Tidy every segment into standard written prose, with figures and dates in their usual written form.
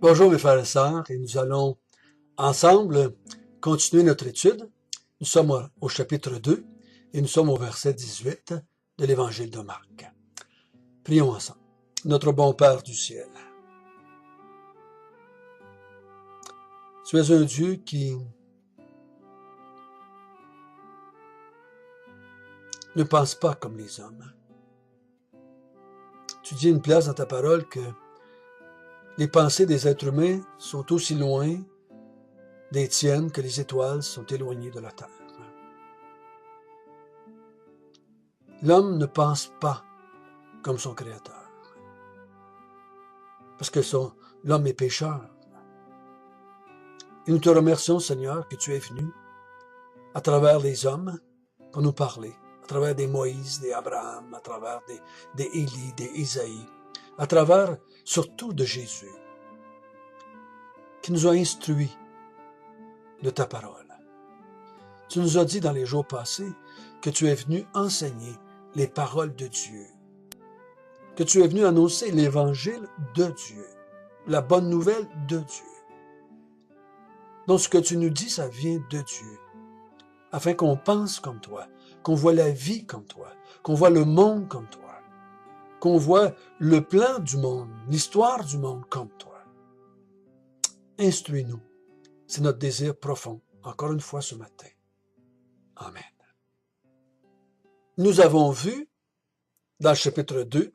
Bonjour mes frères et sœurs, et nous allons ensemble continuer notre étude. Nous sommes au chapitre 2 et nous sommes au verset 18 de l'évangile de Marc. Prions ensemble. Notre bon Père du ciel, tu es un Dieu qui ne pense pas comme les hommes. Tu dis une place dans ta parole que les pensées des êtres humains sont aussi loin des tiennes que les étoiles sont éloignées de la terre. L'homme ne pense pas comme son Créateur, parce que l'homme est pécheur. Et nous te remercions, Seigneur, que tu es venu à travers les hommes pour nous parler, à travers des Moïse, des Abraham, à travers des Élie, des Isaïe, à travers surtout de Jésus, qui nous a instruits de ta parole. Tu nous as dit dans les jours passés que tu es venu enseigner les paroles de Dieu, que tu es venu annoncer l'évangile de Dieu, la bonne nouvelle de Dieu. Donc ce que tu nous dis, ça vient de Dieu, afin qu'on pense comme toi, qu'on voit la vie comme toi, qu'on voit le monde comme toi, qu'on voit le plan du monde, l'histoire du monde comme toi. Instruis-nous. C'est notre désir profond, encore une fois ce matin. Amen. Nous avons vu, dans le chapitre 2,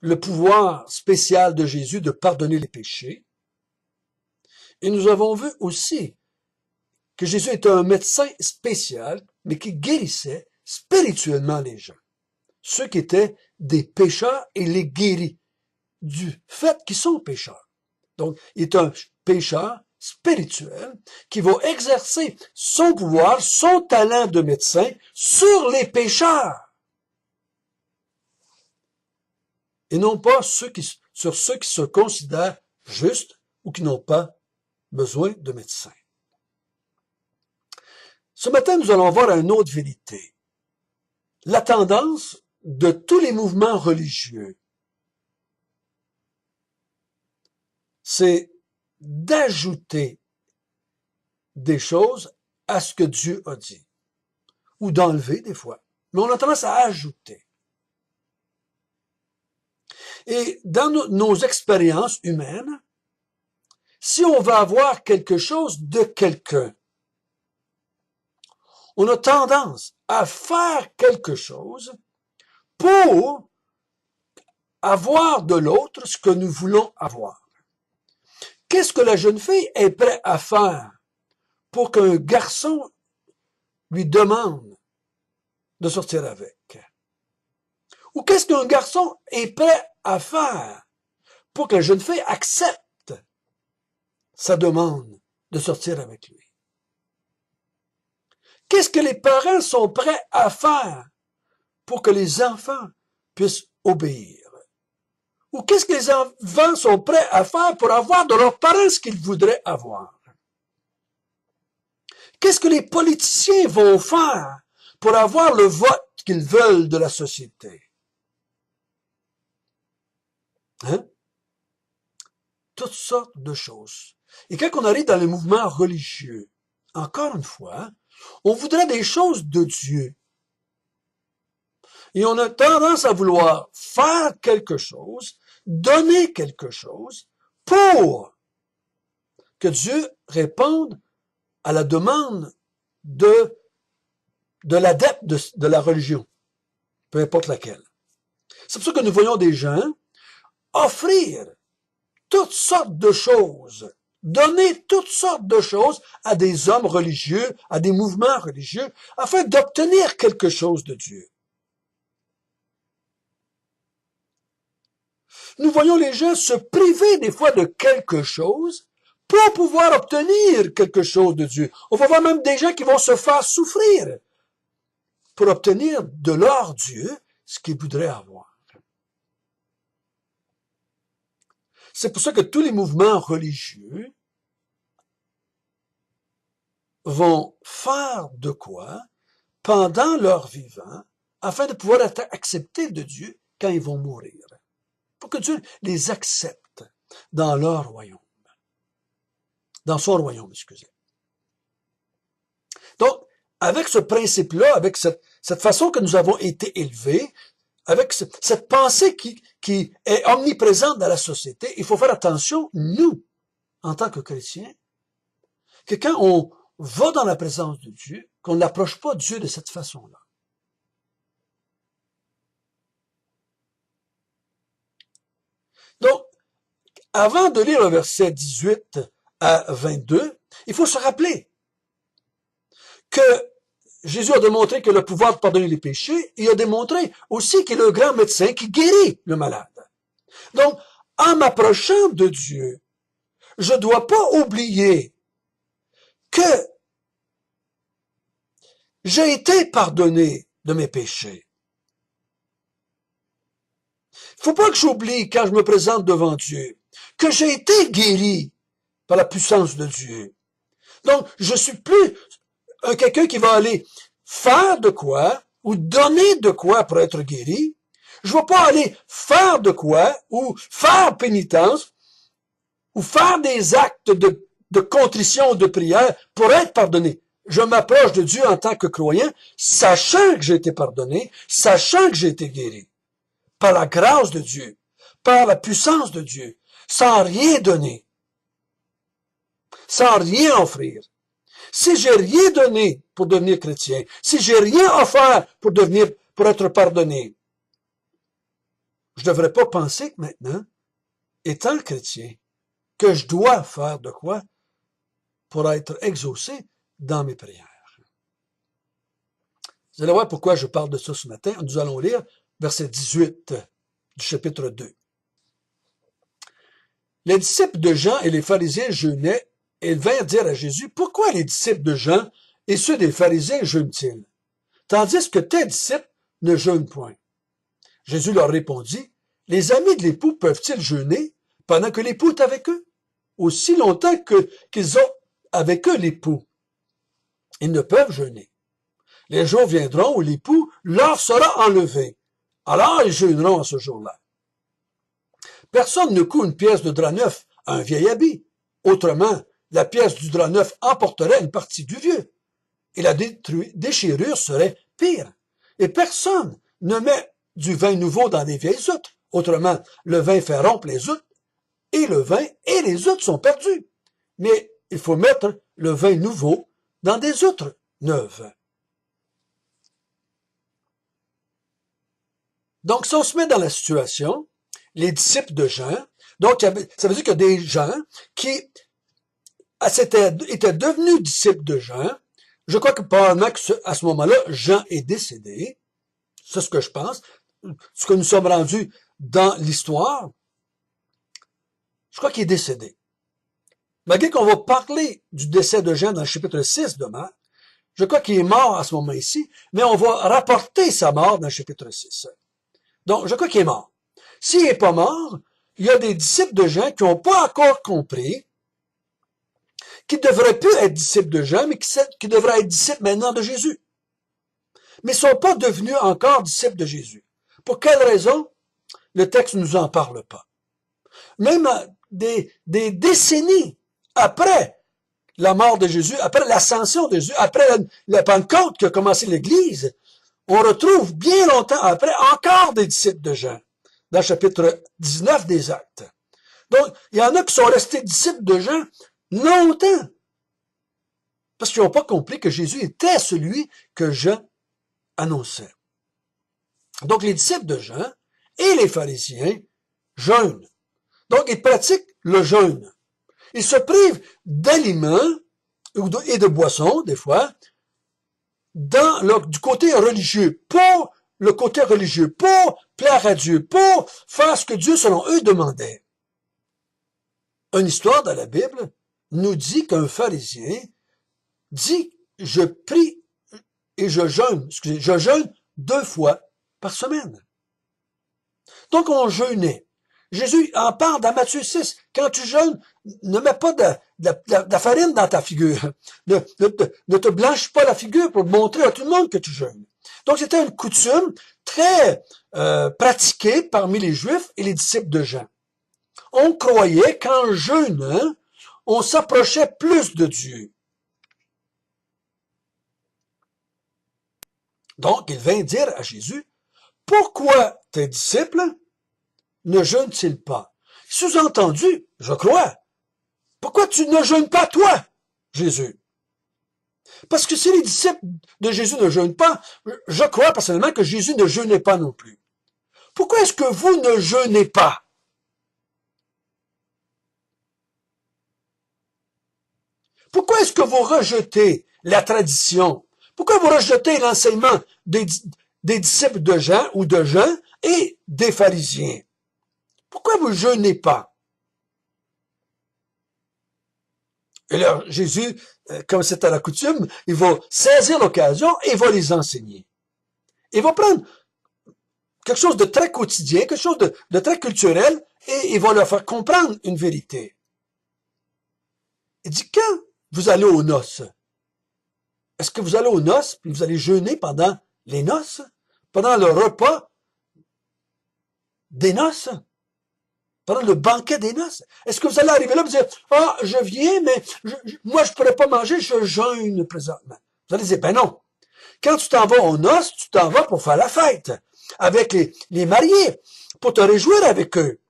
le pouvoir spécial de Jésus de pardonner les péchés. Et nous avons vu aussi que Jésus était un médecin spécial, mais qui guérissait spirituellement les gens. Ceux qui étaient des pécheurs, et les guérit du fait qu'ils sont pécheurs. Donc, il est un pécheur spirituel qui va exercer son pouvoir, son talent de médecin sur les pécheurs. Et non pas sur ceux qui se considèrent justes ou qui n'ont pas besoin de médecin. Ce matin, nous allons voir une autre vérité. La tendance de tous les mouvements religieux, c'est d'ajouter des choses à ce que Dieu a dit, ou d'enlever des fois. Mais on a tendance à ajouter. Et dans nos expériences humaines, si on veut avoir quelque chose de quelqu'un, on a tendance à faire quelque chose pour avoir de l'autre ce que nous voulons avoir. Qu'est-ce que la jeune fille est prête à faire pour qu'un garçon lui demande de sortir avec? Ou qu'est-ce qu'un garçon est prêt à faire pour que la jeune fille accepte sa demande de sortir avec lui? Qu'est-ce que les parents sont prêts à faire pour que les enfants puissent obéir? Ou qu'est-ce que les enfants sont prêts à faire pour avoir de leurs parents ce qu'ils voudraient avoir? Qu'est-ce que les politiciens vont faire pour avoir le vote qu'ils veulent de la société? Hein? Toutes sortes de choses. Et quand on arrive dans les mouvements religieux, encore une fois, on voudrait des choses de Dieu. Et on a tendance à vouloir faire quelque chose, donner quelque chose, pour que Dieu réponde à la demande de l'adepte de la religion, peu importe laquelle. C'est pour ça que nous voyons des gens offrir toutes sortes de choses, donner toutes sortes de choses à des hommes religieux, à des mouvements religieux, afin d'obtenir quelque chose de Dieu. Nous voyons les gens se priver des fois de quelque chose pour pouvoir obtenir quelque chose de Dieu. On va voir même des gens qui vont se faire souffrir pour obtenir de leur Dieu ce qu'ils voudraient avoir. C'est pour ça que tous les mouvements religieux vont faire de quoi pendant leur vivant afin de pouvoir être acceptés de Dieu quand ils vont mourir. Pour que Dieu les accepte dans leur royaume. dans son royaume, excusez. Donc, avec ce principe-là, avec cette façon que nous avons été élevés, avec cette pensée qui est omniprésente dans la société, il faut faire attention, nous, en tant que chrétiens, que quand on va dans la présence de Dieu, qu'on n'approche pas Dieu de cette façon-là. Donc, avant de lire le verset 18 à 22, il faut se rappeler que Jésus a démontré que le pouvoir de pardonner les péchés, il a démontré aussi qu'il est le grand médecin qui guérit le malade. Donc, en m'approchant de Dieu, je ne dois pas oublier que j'ai été pardonné de mes péchés. Il ne faut pas que j'oublie quand je me présente devant Dieu que j'ai été guéri par la puissance de Dieu. Donc, je suis plus quelqu'un qui va aller faire de quoi ou donner de quoi pour être guéri. Je ne vais pas aller faire de quoi ou faire pénitence ou faire des actes de contrition ou de prière pour être pardonné. Je m'approche de Dieu en tant que croyant, sachant que j'ai été pardonné, sachant que j'ai été guéri. Par la grâce de Dieu, par la puissance de Dieu, sans rien donner, sans rien offrir. Si j'ai rien donné pour devenir chrétien, si j'ai rien offert pour être pardonné, je ne devrais pas penser que maintenant, étant chrétien, que je dois faire de quoi pour être exaucé dans mes prières. Vous allez voir pourquoi je parle de ça ce matin. Nous allons lire verset 18 du chapitre 2. Les disciples de Jean et les pharisiens jeûnaient et ils vinrent dire à Jésus, pourquoi les disciples de Jean et ceux des pharisiens jeûnent-ils, tandis que tes disciples ne jeûnent point? Jésus leur répondit, les amis de l'époux peuvent-ils jeûner pendant que l'époux est avec eux? Aussi longtemps qu'ils ont avec eux l'époux. Ils ne peuvent jeûner. Les jours viendront où l'époux leur sera enlevé. Alors ils jeûneront à ce jour-là. Personne ne coud une pièce de drap neuf à un vieil habit. Autrement, la pièce du drap neuf emporterait une partie du vieux. Et la déchirure serait pire. Et personne ne met du vin nouveau dans les vieilles outres. Autrement, le vin fait rompre les outres, et le vin et les outres sont perdus. Mais il faut mettre le vin nouveau dans des outres neuves. Donc, si on se met dans la situation, les disciples de Jean, donc ça veut dire qu'il y a des gens qui étaient devenus disciples de Jean. Je crois que probablement qu'à ce moment-là, Jean est décédé. C'est ce que je pense. Ce que nous sommes rendus dans l'histoire, je crois qu'il est décédé. Malgré qu'on va parler du décès de Jean dans le chapitre 6 de Marc, je crois qu'il est mort à ce moment-ci, mais on va rapporter sa mort dans le chapitre 6. Donc, je crois qu'il est mort. S'il n'est pas mort, il y a des disciples de Jean qui n'ont pas encore compris, qui devraient plus être disciples de Jean, mais qui devraient être disciples maintenant de Jésus. Mais ils ne sont pas devenus encore disciples de Jésus. Pour quelle raison? Le texte ne nous en parle pas. Même des décennies après la mort de Jésus, après l'ascension de Jésus, après la Pentecôte qui a commencé l'Église, on retrouve bien longtemps après encore des disciples de Jean, dans le chapitre 19 des Actes. Donc, il y en a qui sont restés disciples de Jean longtemps, parce qu'ils n'ont pas compris que Jésus était celui que Jean annonçait. Donc, les disciples de Jean et les pharisiens jeûnent. Donc, ils pratiquent le jeûne. Ils se privent d'aliments et de boissons, des fois, du côté religieux, pour le côté religieux, pour plaire à Dieu, pour faire ce que Dieu, selon eux, demandait. Une histoire dans la Bible nous dit qu'un pharisien dit, je prie et je jeûne, je jeûne 2 fois par semaine. Donc, on jeûnait. Jésus en parle dans Matthieu 6. Quand tu jeûnes, ne mets pas de la farine dans ta figure. Ne te blanchis pas la figure pour montrer à tout le monde que tu jeûnes. Donc, c'était une coutume très pratiquée parmi les Juifs et les disciples de Jean. On croyait qu'en jeûnant, on s'approchait plus de Dieu. Donc, il vint dire à Jésus, « Pourquoi tes disciples ne jeûnent-ils pas? » Sous-entendu, je crois. Pourquoi tu ne jeûnes pas toi, Jésus? Parce que si les disciples de Jésus ne jeûnent pas, je crois personnellement que Jésus ne jeûnait pas non plus. Pourquoi est-ce que vous ne jeûnez pas? Pourquoi est-ce que vous rejetez la tradition? Pourquoi vous rejetez l'enseignement des disciples de Jean ou de Jean et des pharisiens? Pourquoi vous ne jeûnez pas? Et là, Jésus, comme c'est à la coutume, il va saisir l'occasion et il va les enseigner. Il va prendre quelque chose de très quotidien, quelque chose de très culturel, et il va leur faire comprendre une vérité. Il dit, quand vous allez aux noces, est-ce que vous allez aux noces, puis vous allez jeûner pendant les noces, pendant le repas des noces, pendant le banquet des noces? Est-ce que vous allez arriver là et vous dire, ah, je viens, mais moi, je ne pourrais pas manger, je jeûne présentement. Vous allez dire, ben non. Quand tu t'en vas aux noces, tu t'en vas pour faire la fête avec les mariés, pour te réjouir avec eux.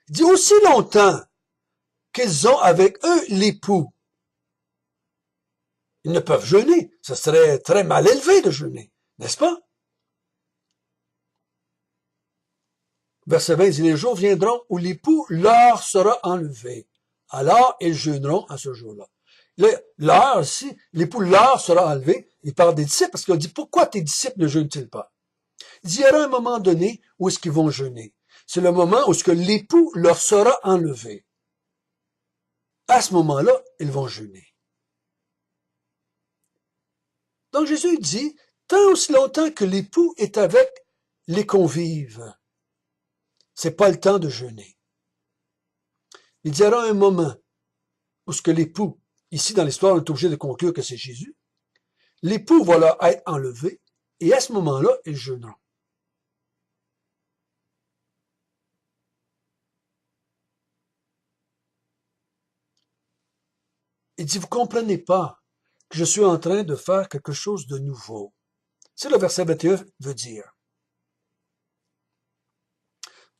Il dit aussi longtemps qu'ils ont avec eux l'époux. Ils ne peuvent jeûner. Ce serait très mal élevé de jeûner, n'est-ce pas? Verset 20 dit, les jours viendront où l'époux leur sera enlevé. Alors ils jeûneront à ce jour-là. L'heure, si l'époux leur sera enlevé, il parle des disciples parce qu'il dit, pourquoi tes disciples ne jeûnent-ils pas? Il dit, il y aura un moment donné où est-ce qu'ils vont jeûner. C'est le moment où est-ce que l'époux leur sera enlevé. À ce moment-là, ils vont jeûner. Donc Jésus dit, tant aussi longtemps que l'époux est avec les convives, c'est pas le temps de jeûner. Il y aura un moment où ce que l'époux, ici dans l'histoire, on est obligé de conclure que c'est Jésus, l'époux va leur être enlevé, et à ce moment-là, ils jeûneront. Il dit, vous comprenez pas que je suis en train de faire quelque chose de nouveau. C'est le verset 21 veut dire.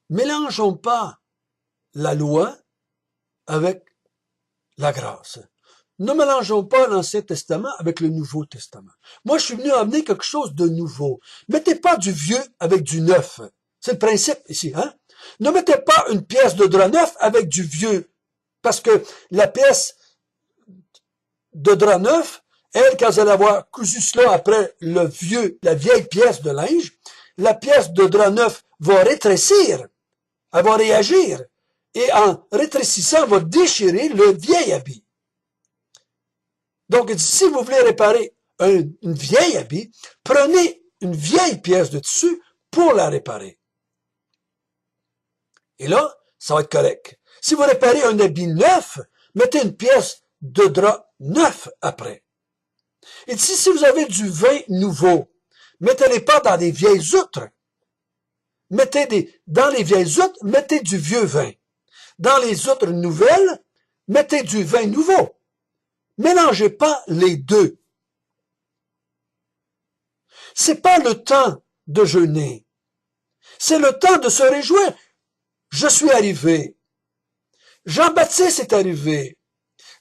Mélangeons pas la loi avec la grâce. Ne mélangeons pas l'Ancien Testament avec le Nouveau Testament. Moi, je suis venu amener quelque chose de nouveau. Mettez pas du vieux avec du neuf. C'est le principe ici, hein? Ne mettez pas une pièce de drap neuf avec du vieux. Parce que la pièce de drap neuf, elle, quand elle va avoir cousu cela après la vieille pièce de linge, la pièce de drap neuf va rétrécir. Elle va réagir. Et en rétrécissant, elle va déchirer le vieil habit. Donc, si vous voulez réparer une vieille habit, prenez une vieille pièce de tissu pour la réparer. Et là, ça va être correct. Si vous réparez un habit neuf, mettez une pièce de drap neuf après. Et si vous avez du vin nouveau, mettez-les pas dans des vieilles outres. Dans les vieilles outres, mettez du vieux vin. Dans les outres nouvelles, mettez du vin nouveau. Mélangez pas les deux. C'est pas le temps de jeûner. C'est le temps de se réjouir. Je suis arrivé. Jean-Baptiste est arrivé.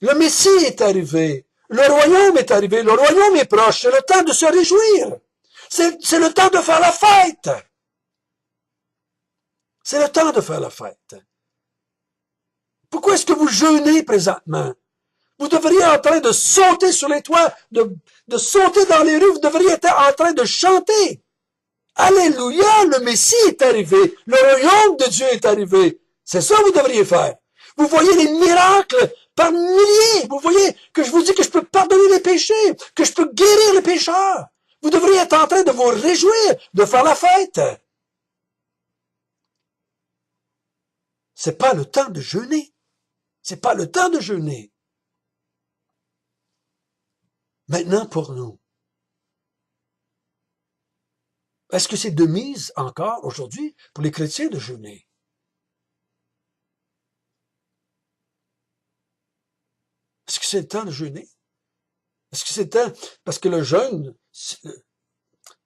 Le Messie est arrivé. Le royaume est arrivé. Le royaume est proche. C'est le temps de se réjouir. C'est le temps de faire la fête. C'est le temps de faire la fête. Pourquoi est-ce que vous jeûnez présentement? Vous devriez être en train de sauter sur les toits, de sauter dans les rues, vous devriez être en train de chanter. Alléluia, le Messie est arrivé, le royaume de Dieu est arrivé. C'est ça que vous devriez faire. Vous voyez les miracles par milliers. Vous voyez que je vous dis que je peux pardonner les péchés, que je peux guérir les pécheurs. Vous devriez être en train de vous réjouir, de faire la fête. C'est pas le temps de jeûner. C'est pas le temps de jeûner. Maintenant pour nous. Est-ce que c'est de mise encore aujourd'hui pour les chrétiens de jeûner? Est-ce que c'est le temps de jeûner? Est-ce que c'est le temps? Parce que le jeûne,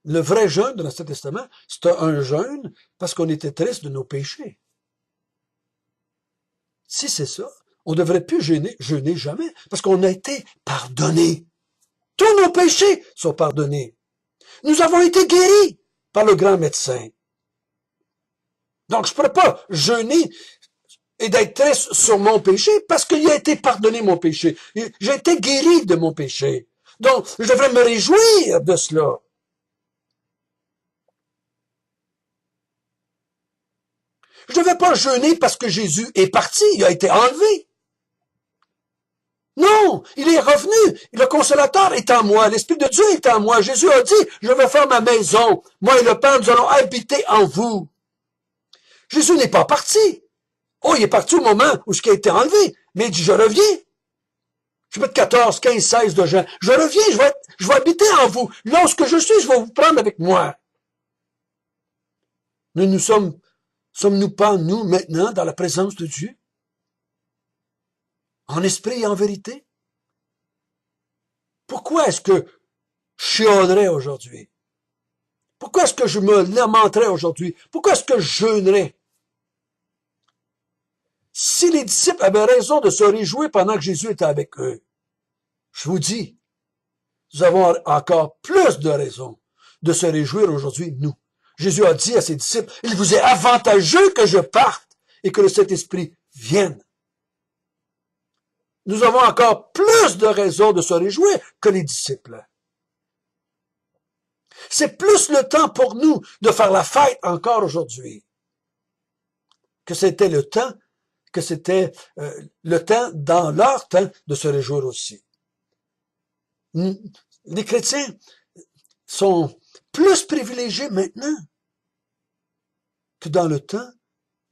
le vrai jeûne de l'Ancien Testament, c'était un jeûne parce qu'on était triste de nos péchés. Si c'est ça, on ne devrait plus jeûner jamais, parce qu'on a été pardonné. Tous nos péchés sont pardonnés. Nous avons été guéris par le grand médecin. Donc, je ne pourrais pas jeûner et d'être triste sur mon péché parce qu'il a été pardonné mon péché. J'ai été guéri de mon péché. Donc, je devrais me réjouir de cela. Je ne devais pas jeûner parce que Jésus est parti, il a été enlevé. Non, il est revenu. Le consolateur est en moi. L'Esprit de Dieu est en moi. Jésus a dit, je vais faire ma maison. Moi et le Père, nous allons habiter en vous. Jésus n'est pas parti. Oh, il est parti au moment où ce qui a été enlevé. Mais il dit, je reviens. Je vais être 14, 15, 16 de gens. Je reviens, je vais habiter en vous. Lorsque je suis, je vais vous prendre avec moi. Sommes-nous pas, nous, maintenant, dans la présence de Dieu? En esprit et en vérité? Pourquoi est-ce que je chialerais aujourd'hui? Pourquoi est-ce que je me lamenterais aujourd'hui? Pourquoi est-ce que je jeûnerais? Si les disciples avaient raison de se réjouir pendant que Jésus était avec eux, je vous dis, nous avons encore plus de raisons de se réjouir aujourd'hui, nous. Jésus a dit à ses disciples, il vous est avantageux que je parte et que le Saint-Esprit vienne. Nous avons encore plus de raisons de se réjouir que les disciples. C'est plus le temps pour nous de faire la fête encore aujourd'hui que c'était le temps dans leur temps de se réjouir aussi. Les chrétiens sont plus privilégiés maintenant que dans le temps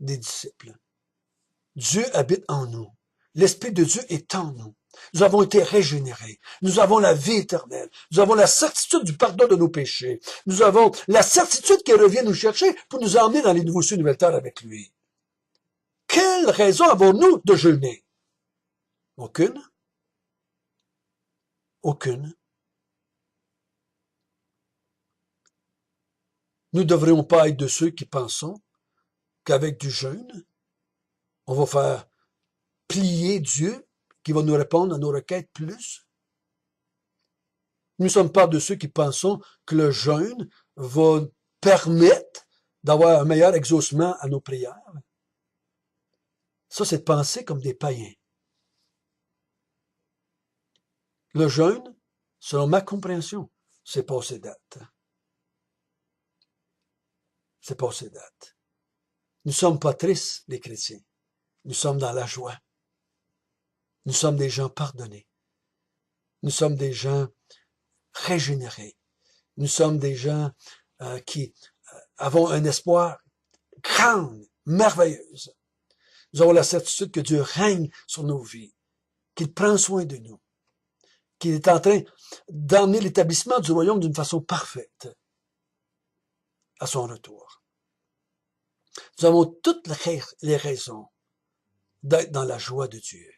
des disciples. Dieu habite en nous. L'Esprit de Dieu est en nous. Nous avons été régénérés. Nous avons la vie éternelle. Nous avons la certitude du pardon de nos péchés. Nous avons la certitude qu'il revient nous chercher pour nous emmener dans les nouveaux cieux, nouvelles terres avec lui. Quelle raison avons-nous de jeûner? Aucune. Aucune. Nous ne devrions pas être de ceux qui pensons qu'avec du jeûne, on va faire plier Dieu, qui va nous répondre à nos requêtes plus. Nous ne sommes pas de ceux qui pensons que le jeûne va permettre d'avoir un meilleur exaucement à nos prières. Ça, c'est de penser comme des païens. Le jeûne, selon ma compréhension, c'est passé date. C'est passé date. Nous ne sommes pas tristes, les chrétiens. Nous sommes dans la joie. Nous sommes des gens pardonnés. Nous sommes des gens régénérés. Nous sommes des gens qui avons un espoir grand, merveilleuse. Nous avons la certitude que Dieu règne sur nos vies, qu'il prend soin de nous, qu'il est en train d'emmener l'établissement du royaume d'une façon parfaite à son retour. Nous avons toutes les raisons d'être dans la joie de Dieu.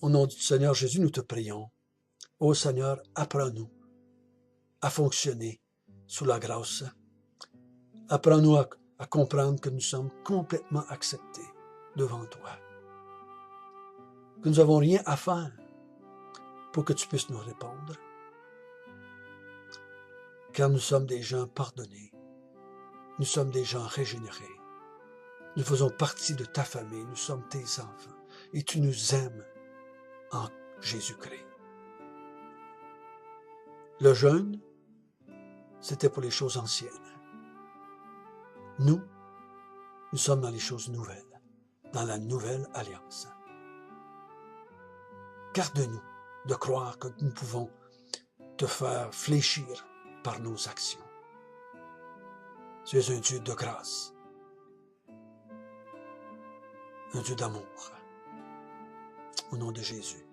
Au nom du Seigneur Jésus, nous te prions. Ô Seigneur, apprends-nous à fonctionner sous la grâce. Apprends-nous à comprendre que nous sommes complètement acceptés devant toi. Que nous n'avons rien à faire pour que tu puisses nous répondre. Car nous sommes des gens pardonnés. Nous sommes des gens régénérés. Nous faisons partie de ta famille. Nous sommes tes enfants. Et tu nous aimes en Jésus-Christ. Le jeûne, c'était pour les choses anciennes. Nous sommes dans les choses nouvelles, dans la nouvelle alliance. Garde-nous de croire que nous pouvons te faire fléchir par nos actions. Tu es un Dieu de grâce, un Dieu d'amour. Au nom de Jésus.